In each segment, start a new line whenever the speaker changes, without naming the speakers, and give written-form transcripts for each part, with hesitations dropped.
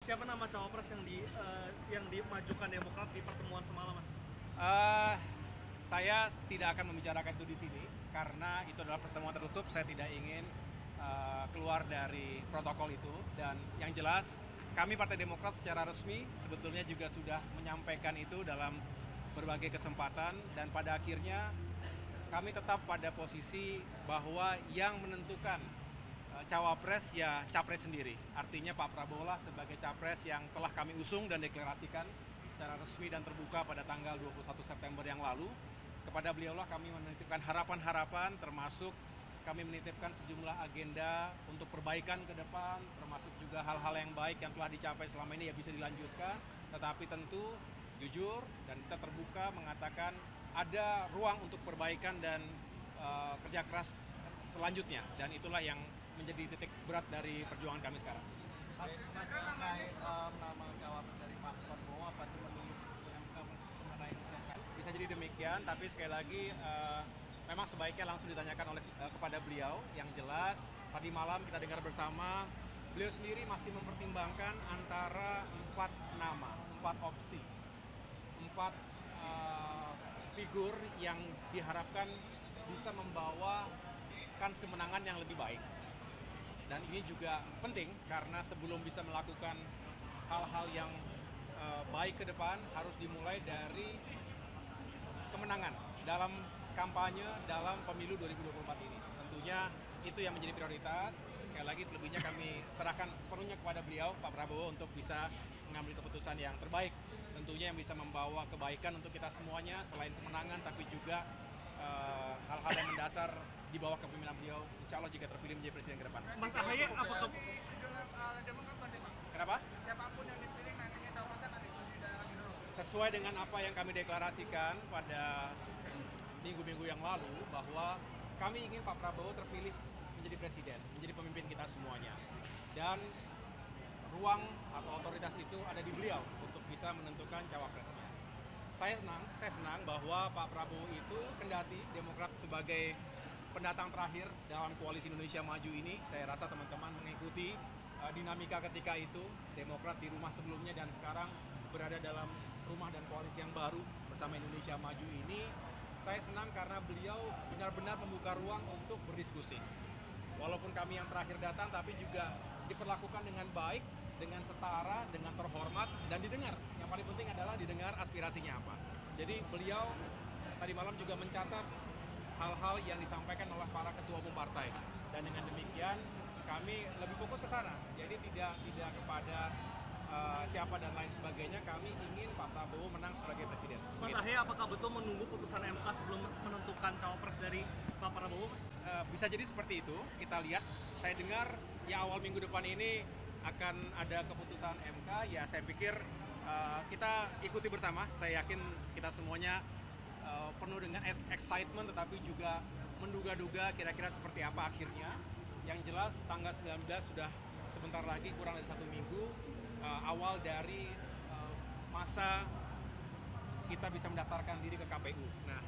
siapa nama cawapres yang dimajukan Demokrat di pertemuan semalam, Mas?
Saya tidak akan membicarakan itu di sini karena itu adalah pertemuan tertutup. Saya tidak ingin keluar dari protokol itu. Dan yang jelas kami Partai Demokrat secara resmi sebetulnya juga sudah menyampaikan itu dalam berbagai kesempatan, dan pada akhirnya kami tetap pada posisi bahwa yang menentukan cawapres ya capres sendiri. Artinya Pak Prabowo lah sebagai capres yang telah kami usung dan deklarasikan secara resmi dan terbuka pada tanggal 21 September yang lalu. Kepada beliaulah kami menitipkan harapan-harapan, termasuk kami menitipkan sejumlah agenda untuk perbaikan ke depan, termasuk juga hal-hal yang baik yang telah dicapai selama ini ya bisa dilanjutkan. Tetapi tentu jujur dan kita terbuka mengatakan ada ruang untuk perbaikan dan kerja keras selanjutnya, dan itulah yang menjadi titik berat dari perjuangan kami sekarang.
Mas, terkait nama cawapres dari Pak Prabowo, apa itu menunggu MK mengenai kebijakan?
Bisa jadi demikian, tapi sekali lagi memang sebaiknya langsung ditanyakan oleh kepada beliau. Yang jelas tadi malam kita dengar bersama, beliau sendiri masih mempertimbangkan antara 4 nama, 4 opsi, 4 figur yang diharapkan bisa membawa kans kemenangan yang lebih baik. Dan ini juga penting karena sebelum bisa melakukan hal-hal yang baik ke depan harus dimulai dari kemenangan dalam kampanye dalam pemilu 2024 ini. Tentunya itu yang menjadi prioritas. Sekali lagi selebihnya kami serahkan sepenuhnya kepada beliau, Pak Prabowo, untuk bisa mengambil keputusan yang terbaik. Tentunya yang bisa membawa kebaikan untuk kita semuanya selain kemenangan, tapi juga hal-hal yang mendasar di bawah kepemimpinan beliau, insya Allah jika terpilih menjadi presiden ke depan.
Mas Ahaye, apakah
Kenapa?
Siapapun yang dipilih nantinya cawapresnya akan disetujui dalam dulu.
Sesuai dengan apa yang kami deklarasikan pada minggu-minggu yang lalu, bahwa kami ingin Pak Prabowo terpilih menjadi presiden, menjadi pemimpin kita semuanya. Dan ruang atau otoritas itu ada di beliau untuk bisa menentukan cawapresnya. Saya senang bahwa Pak Prabowo itu kendati Demokrat sebagai pendatang terakhir dalam koalisi Indonesia Maju ini, saya rasa teman-teman mengikuti dinamika ketika itu, Demokrat di rumah sebelumnya dan sekarang berada dalam rumah dan koalisi yang baru bersama Indonesia Maju ini. Saya senang karena beliau benar-benar membuka ruang untuk berdiskusi. Walaupun kami yang terakhir datang, tapi juga diperlakukan dengan baik, dengan setara, dengan terhormat, dan didengar. Yang paling penting adalah didengar aspirasinya apa. Jadi beliau tadi malam juga mencatat hal-hal yang disampaikan oleh para ketua umum partai. Dan dengan demikian kami lebih fokus ke sana. Jadi tidak kepada siapa dan lain sebagainya. Kami ingin Pak Prabowo menang sebagai presiden.
Mas Ahaye, apakah betul menunggu putusan MK sebelum menentukan cawapres dari Pak Prabowo?
Bisa jadi seperti itu. Kita lihat, saya dengar ya awal minggu depan ini akan ada keputusan MK. Ya saya pikir kita ikuti bersama. Saya yakin kita semuanya penuh dengan excitement, tetapi juga menduga-duga kira-kira seperti apa akhirnya. Yang jelas tanggal 19 sudah sebentar lagi, kurang dari 1 minggu, awal dari masa kita bisa mendaftarkan diri ke KPU. Nah,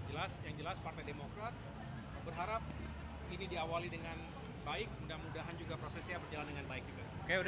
yang jelas Partai Demokrat berharap ini diawali dengan baik, mudah-mudahan juga prosesnya berjalan dengan baik juga.
Oke, udah.